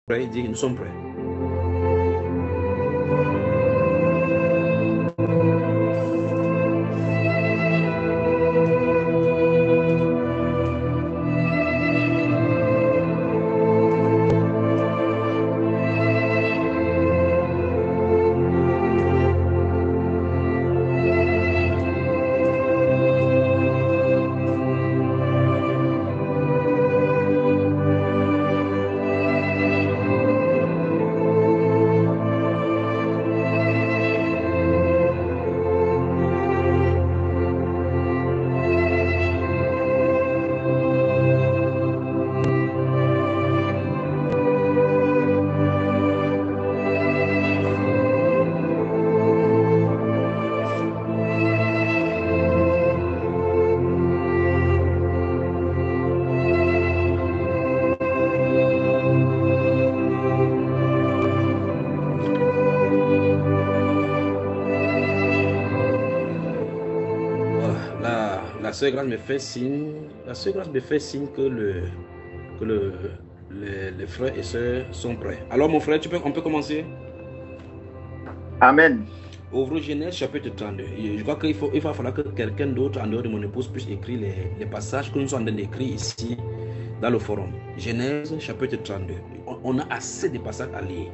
Prêt, il dit nous sommes prêts. La sœur Grâce me fait signe, que les frères et sœurs sont prêts. Alors mon frère, on peut commencer? Amen. Ouvre Genèse chapitre 32. Je crois qu'il va falloir que quelqu'un d'autre en dehors de mon épouse puisse écrire les passages que nous sommes en train d'écrire ici dans le forum. Genèse chapitre 32. On a assez de passages à lire.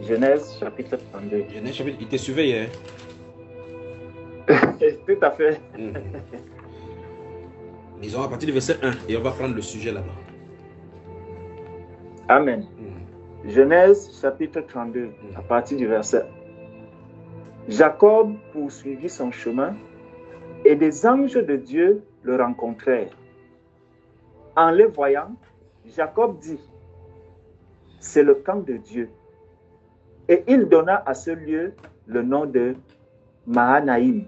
Genèse chapitre 32. Genèse chapitre, il te surveille, hein? Tout à fait. Disons à partir du verset 1 et on va prendre le sujet là-bas. Amen. Genèse chapitre 32, à partir du verset 1. Jacob poursuivit son chemin et des anges de Dieu le rencontrèrent. En les voyant, Jacob dit: c'est le camp de Dieu. Et il donna à ce lieu le nom de Mahanaïm.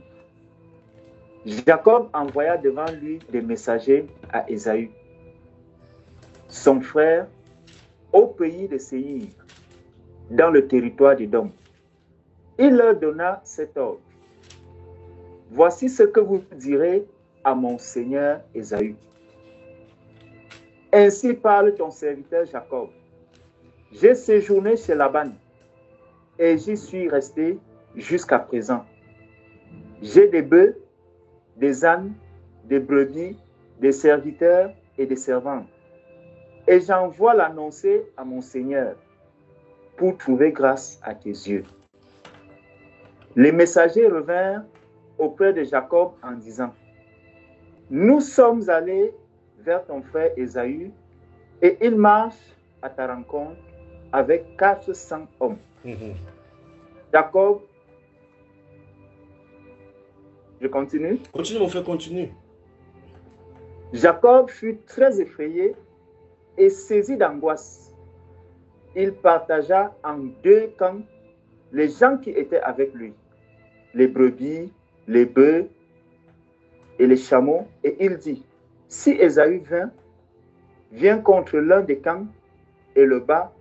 Jacob envoya devant lui des messagers à Ésaü, son frère, au pays de Séir, dans le territoire d'Édom. Il leur donna cet ordre: voici ce que vous direz à mon seigneur Ésaü. Ainsi parle ton serviteur Jacob. J'ai séjourné chez Laban et j'y suis resté jusqu'à présent. J'ai des bœufs, des ânes, des brebis, des serviteurs et des servantes. Et j'envoie l'annoncer à mon Seigneur pour trouver grâce à tes yeux. Les messagers revinrent auprès de Jacob en disant: nous sommes allés vers ton frère Ésaü et il marche à ta rencontre avec 400 hommes. Jacob, je continue? Continue mon frère, continue. Jacob fut très effrayé et saisi d'angoisse. Il partagea en deux camps les gens qui étaient avec lui, les brebis, les bœufs et les chameaux, et il dit: si Ésaü vient contre l'un des camps et le bat,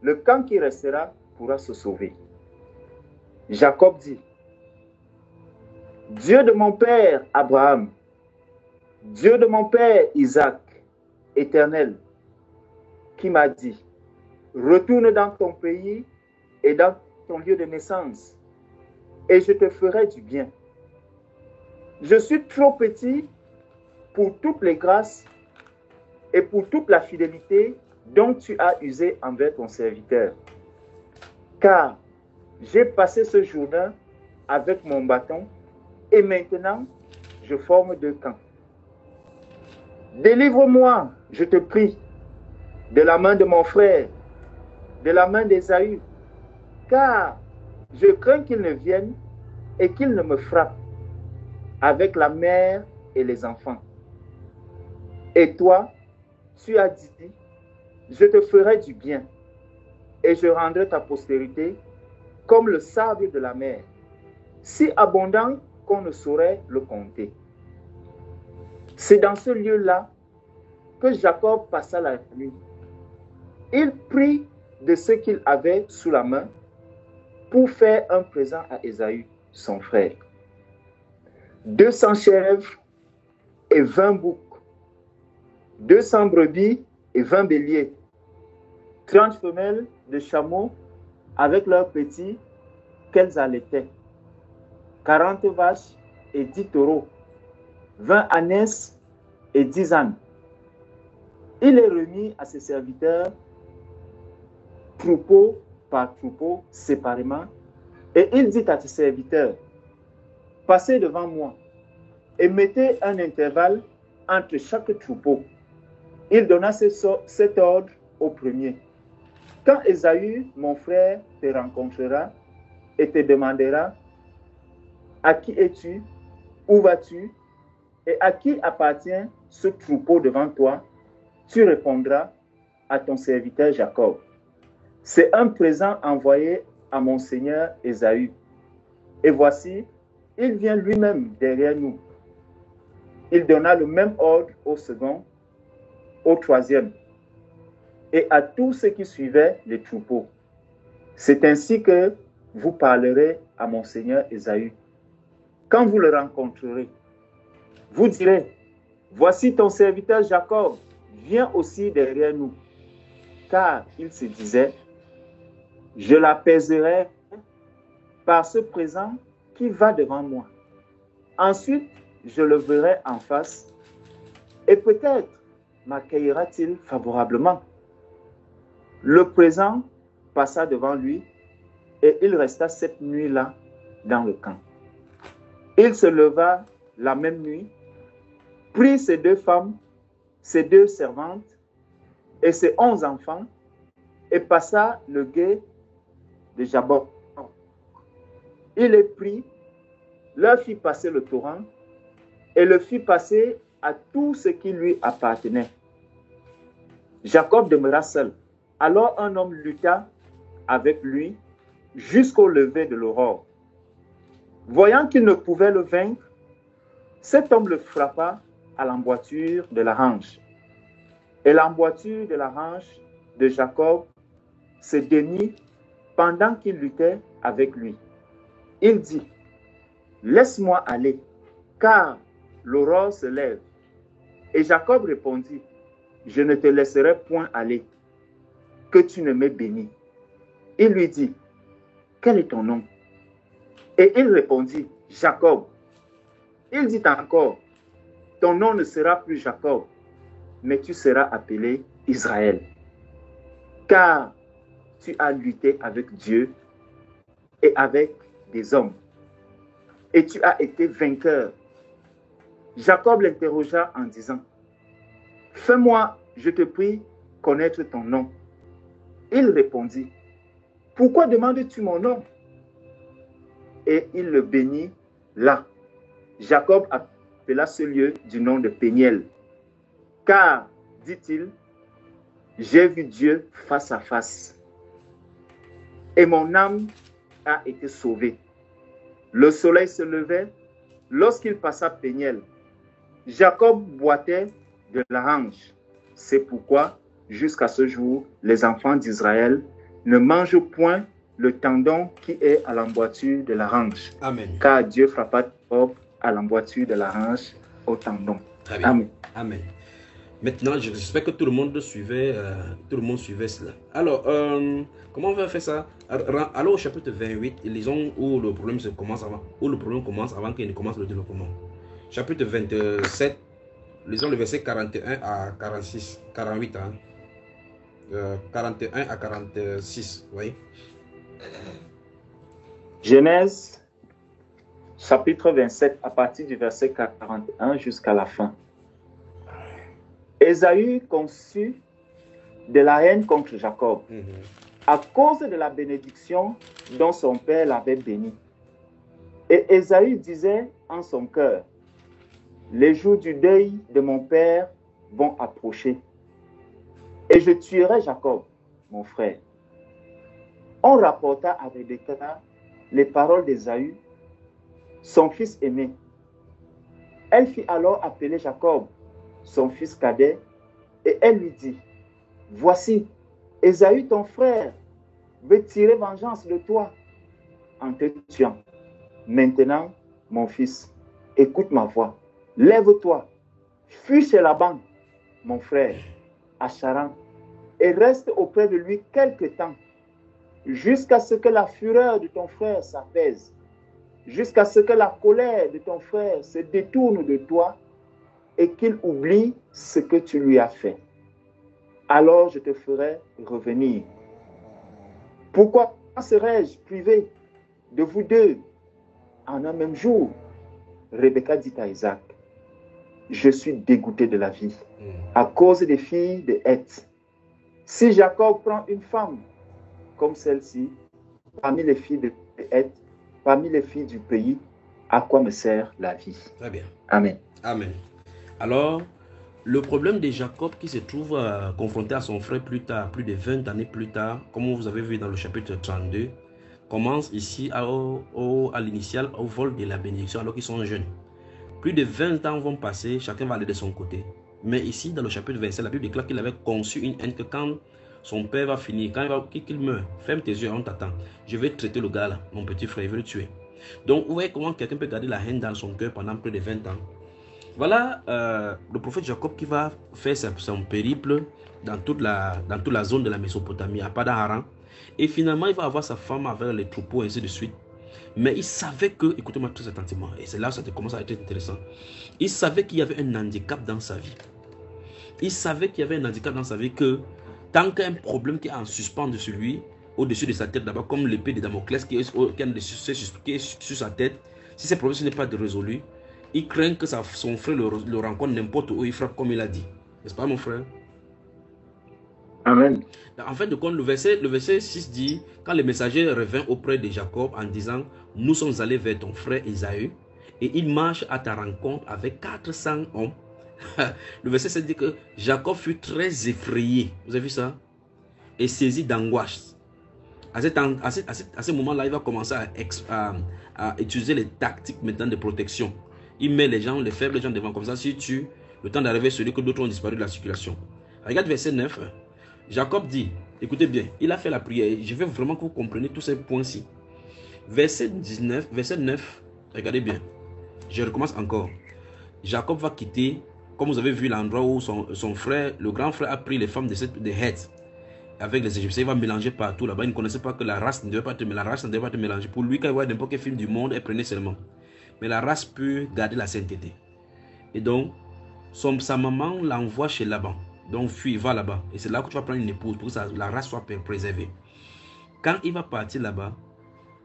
le camp qui restera pourra se sauver. Jacob dit: Dieu de mon père Abraham, Dieu de mon père Isaac, Éternel, qui m'a dit: retourne dans ton pays et dans ton lieu de naissance, et je te ferai du bien. Je suis trop petit pour toutes les grâces et pour toute la fidélité dont tu as usé envers ton serviteur. Car j'ai passé ce jour-là avec mon bâton, et maintenant je forme deux camps. Délivre-moi, je te prie, de la main de mon frère, de la main d'Ésaü, car je crains qu'il ne vienne et qu'il ne me frappe avec la mère et les enfants. Et toi, tu as dit: je te ferai du bien et je rendrai ta postérité comme le sable de la mer, si abondant qu'on ne saurait le compter. C'est dans ce lieu-là que Jacob passa la nuit. Il prit de ce qu'il avait sous la main pour faire un présent à Ésaü, son frère: 200 chèvres et 20 boucs, 200 brebis et 20 béliers, 30 femelles de chameaux avec leurs petits qu'elles allaitaient, 40 vaches et 10 taureaux, 20 ânesses et 10 ânes. Il les remit à ses serviteurs, troupeau par troupeau, séparément, et il dit à ses serviteurs, passez devant moi et mettez un intervalle entre chaque troupeau. Il donna cet ordre au premier. Quand Ésaü, mon frère, te rencontrera et te demandera, à qui es-tu, où vas-tu, et à qui appartient ce troupeau devant toi, tu répondras à ton serviteur Jacob. C'est un présent envoyé à mon seigneur Ésaü. Et voici, il vient lui-même derrière nous. Il donna le même ordre au second, au troisième, et à tous ceux qui suivaient les troupeaux. C'est ainsi que vous parlerez à mon seigneur Ésaü. Quand vous le rencontrerez, vous direz, voici ton serviteur Jacob, vient aussi derrière nous. Car il se disait, je l'apaiserai par ce présent qui va devant moi. Ensuite, je le verrai en face et peut-être m'accueillera-t-il favorablement. Le présent passa devant lui et il resta cette nuit-là dans le camp. Il se leva la même nuit, prit ses 2 femmes, ses 2 servantes et ses 11 enfants et passa le gué de Jabbok. Il les prit, leur fit passer le torrent et le fit passer à tout ce qui lui appartenait. Jacob demeura seul. Alors un homme lutta avec lui jusqu'au lever de l'aurore. Voyant qu'il ne pouvait le vaincre, cet homme le frappa à l'emboîture de la hanche. Et l'emboîture de la hanche de Jacob se démit pendant qu'il luttait avec lui. Il dit, « Laisse-moi aller, car l'aurore se lève. » Et Jacob répondit, « Je ne te laisserai point aller, que tu ne m'aies béni. » Il lui dit, « Quel est ton nom? » Et il répondit, « Jacob. » Il dit encore, « Ton nom ne sera plus Jacob, mais tu seras appelé Israël, car tu as lutté avec Dieu et avec des hommes, et tu as été vainqueur. » Jacob l'interrogea en disant, « Fais-moi, je te prie, connaître ton nom. » Il répondit, « Pourquoi demandes-tu mon nom? » Et il le bénit là. Jacob appela ce lieu du nom de Péniel, car, dit-il, j'ai vu Dieu face à face, et mon âme a été sauvée. Le soleil se levait lorsqu'il passa Péniel. Jacob boitait de la hanche. C'est pourquoi, jusqu'à ce jour, les enfants d'Israël ne mangent point le tendon qui est à l'emboîture de la hanche. Amen. Car Dieu frappa Jacob à l'emboîture de la hanche au tendon. Très bien. Amen. Amen. Maintenant, j'espère que tout le monde suivait cela. Alors, comment on va faire ça? Alors, au chapitre 28, lisons où le problème commence avant qu'il ne commence le développement. Chapitre 27, lisons le verset 41 à 46, 48, 41 à 46, vous voyez? Genèse, chapitre 27, à partir du verset 41 jusqu'à la fin. Ésaü conçut de la haine contre Jacob à cause de la bénédiction dont son père l'avait béni. Et Ésaü disait en son cœur, les jours du deuil de mon père vont approcher, et je tuerai Jacob, mon frère. On rapporta à Rebecca les paroles d'Ésaü, son fils aimé. Elle fit alors appeler Jacob, son fils cadet, et elle lui dit, voici, Ésaü ton frère veut tirer vengeance de toi en te tuant. Maintenant, mon fils, écoute ma voix, lève-toi, fuis chez Laban, mon frère, à Charan, et reste auprès de lui quelque temps, jusqu'à ce que la fureur de ton frère s'apaise, jusqu'à ce que la colère de ton frère se détourne de toi et qu'il oublie ce que tu lui as fait. Alors je te ferai revenir. Pourquoi serais-je privé de vous deux en un même jour? Rebecca dit à Isaac, je suis dégoûté de la vie à cause des filles de Heth. Si Jacob prend une femme comme celle-ci, parmi les filles de Heth, parmi les filles du pays, à quoi me sert la vie? Très bien. Amen. Amen. Alors, le problème de Jacob qui se trouve confronté à son frère plus tard, plus de 20 années plus tard, comme vous avez vu dans le chapitre 32, commence ici à l'initial au vol de la bénédiction alors qu'ils sont jeunes. Plus de 20 ans vont passer, chacun va aller de son côté. Mais ici, dans le chapitre 27, la Bible déclare qu'il avait conçu une haine que quand son père va finir, quand qu'il meurt, ferme tes yeux, on t'attend. Je vais traiter le gars là, mon petit frère, il veut le tuer. Donc, vous voyez comment quelqu'un peut garder la haine dans son cœur pendant plus de 20 ans. Voilà le prophète Jacob qui va faire son périple dans toute la zone de la Mésopotamie, à Padan-Aram. Et finalement, il va avoir sa femme avec les troupeaux, ainsi de suite. Mais il savait que, écoutez-moi très attentivement, et c'est là que ça commence à être intéressant. Il savait qu'il y avait un handicap dans sa vie. Il savait qu'il y avait un handicap dans sa vie que tant qu'un problème qui est en suspens de celui, au-dessus de sa tête d'abord, comme l'épée de Damoclès qui est sur sa tête, si ce problème n'est pas résolu, il craint que son frère le rencontre n'importe où, il frappe comme il a dit. N'est-ce pas mon frère? Amen. En fait, le verset 6 dit, quand le messager revint auprès de Jacob en disant, nous sommes allés vers ton frère Ésaü, et il marche à ta rencontre avec 400 hommes. Le verset 7 dit que Jacob fut très effrayé. Vous avez vu ça? Et saisi d'angoisse. À ce moment-là, il va commencer à utiliser les tactiques maintenant de protection. Il met les faibles les gens devant, comme ça, si tu le temps d'arriver celui que d'autres ont disparu de la circulation. Regarde verset 9. Jacob dit, écoutez bien, il a fait la prière. Je veux vraiment que vous compreniez tous ces points-ci. Verset 9, regardez bien. Je recommence encore. Jacob va quitter, comme vous avez vu l'endroit où son frère, le grand frère, a pris les femmes de Heth avec les Égyptiens. Il va mélanger partout là-bas. Il ne connaissait pas que la race ne devait pas être mélangée. Pour lui, quand il voit n'importe quel film du monde, elle prenait seulement. Mais la race peut garder la sainteté. Et donc, sa maman l'envoie chez Laban. Donc, fuis, va là-bas. Et c'est là que tu vas prendre une épouse pour que la race soit préservée. Quand il va partir là-bas,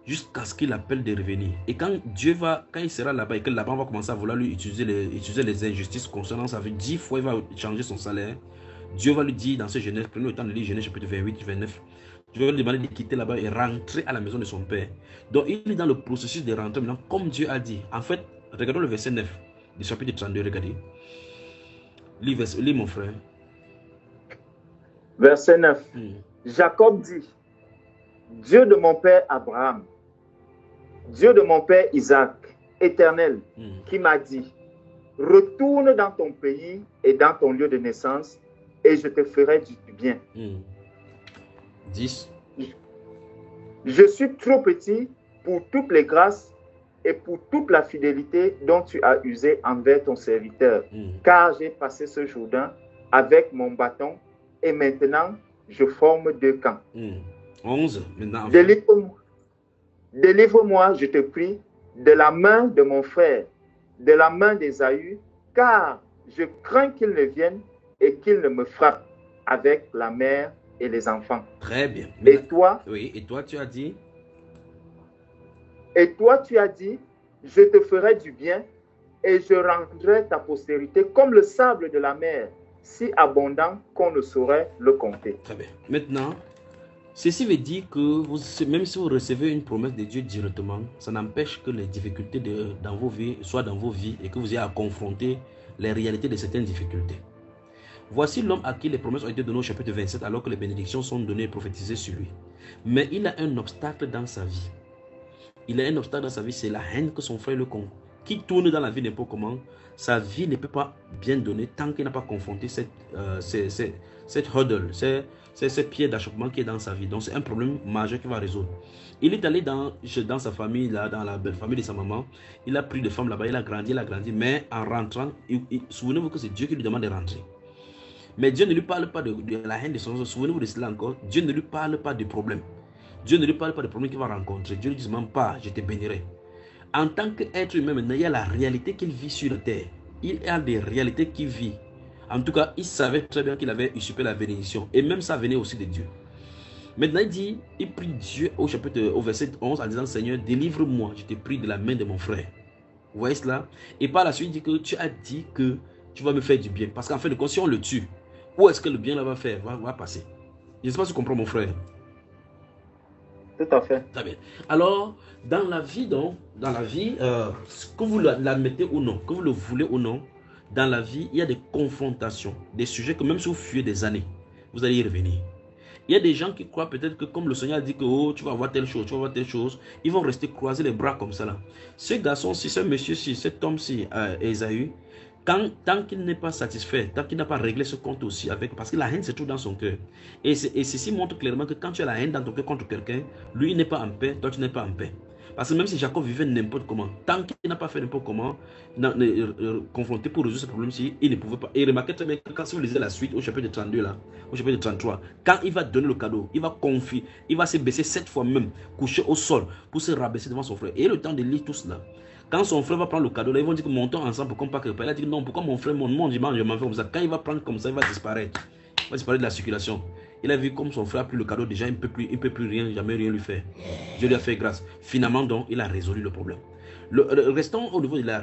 jusqu'à ce qu'il appelle de revenir. Et quand il sera là-bas et que Laban va commencer à vouloir lui utiliser les injustices concernant sa vie, 10 fois il va changer son salaire. Dieu va lui dire dans ce Genèse, prenez le temps de lire Genèse chapitre 28, 29. Dieu va lui demander de quitter là-bas et rentrer à la maison de son père. Donc il est dans le processus de rentrer maintenant, comme Dieu a dit. En fait, regardons le verset 9 du chapitre 32, regardez. Lis mon frère. Verset 9. Jacob dit, Dieu de mon père Abraham, Dieu de mon père Isaac, éternel, qui m'a dit, retourne dans ton pays et dans ton lieu de naissance, et je te ferai du bien. 10. Je suis trop petit pour toutes les grâces et pour toute la fidélité dont tu as usé envers ton serviteur, car j'ai passé ce Jourdain avec mon bâton, et maintenant je forme 2 camps. 11. Maintenant. Délivre-moi, je te prie, de la main de mon frère, de la main d'Ésaü, car je crains qu'il ne vienne et qu'il ne me frappe avec la mère et les enfants. Très bien. Et toi? Oui, et toi tu as dit? Et toi tu as dit, je te ferai du bien et je rendrai ta postérité comme le sable de la mer, si abondant qu'on ne saurait le compter. Très bien. Maintenant, ceci veut dire que même si vous recevez une promesse de Dieu directement, ça n'empêche que les difficultés dans vos vies soient dans vos vies et que vous ayez à confronter les réalités de certaines difficultés. Voici l'homme à qui les promesses ont été données au chapitre 27 alors que les bénédictions sont données et prophétisées sur lui. Mais il a un obstacle dans sa vie. Il a un obstacle dans sa vie, c'est la haine que son frère le compte. Qui tourne dans la vie n'importe comment, sa vie ne peut pas bien donner tant qu'il n'a pas confronté cette hurdle, cette pierre d'achoppement qui est dans sa vie. Donc c'est un problème majeur qu'il va résoudre. Il est allé dans sa famille, là, dans la belle famille de sa maman. Il a pris des femmes là-bas, il a grandi, mais en rentrant, souvenez-vous que c'est Dieu qui lui demande de rentrer. Mais Dieu ne lui parle pas de la haine de son enfant. Souvenez-vous de cela encore. Dieu ne lui parle pas de problème. Dieu ne lui parle pas de problème qu'il va rencontrer. Dieu ne lui dit même pas, je te bénirai. En tant qu'être humain, maintenant, il y a la réalité qu'il vit sur la terre. Il y a des réalités qu'il vit. En tout cas, il savait très bien qu'il avait usurpé la bénédiction. Et même ça venait aussi de Dieu. Maintenant, il prie Dieu au verset 11 en disant, Seigneur, délivre-moi, je te prie de la main de mon frère. Vous voyez cela? Et par la suite, il dit que tu as dit que tu vas me faire du bien. Parce qu'en fait, si on le tue, où est-ce que le bien là va passer? Je ne sais pas si tu comprends, mon frère. Tout à fait. Très bien. Alors, dans la vie, que vous l'admettez ou non, que vous le voulez ou non, dans la vie, il y a des confrontations, des sujets que même si vous fuyez des années, vous allez y revenir. Il y a des gens qui croient peut-être que comme le Seigneur a dit que oh, tu vas voir telle chose, tu vas voir telle chose, ils vont rester croiser les bras comme ça là. Ce garçon-ci, ce monsieur-ci, cet homme-ci, Ésaü, tant qu'il n'est pas satisfait, tant qu'il n'a pas réglé ce compte aussi avec, parce que la haine se trouve dans son cœur. Et ceci montre clairement que quand tu as la haine dans ton cœur contre quelqu'un, lui il n'est pas en paix, toi tu n'es pas en paix. Parce que même si Jacob vivait n'importe comment, tant qu'il n'a pas fait n'importe comment, confronté pour résoudre ce problème-ci, il ne pouvait pas. Et remarquez très bien que quand vous lisez la suite au chapitre 32 là, au chapitre 33, quand il va donner le cadeau, il va confier, il va se baisser 7 fois même, coucher au sol pour se rabaisser devant son frère. Et le temps de lire tout cela. Quand son frère va prendre le cadeau, là, ils vont dire que montons ensemble pour qu'on pas que il a dit non, pourquoi mon frère monte, je m'en fais comme ça. Quand il va prendre comme ça, il va disparaître. Il va disparaître de la circulation. Il a vu comme son frère a pris le cadeau, déjà il ne peut plus rien, jamais rien lui faire. Dieu lui a fait grâce. Finalement donc, il a résolu le problème. Restons au niveau de la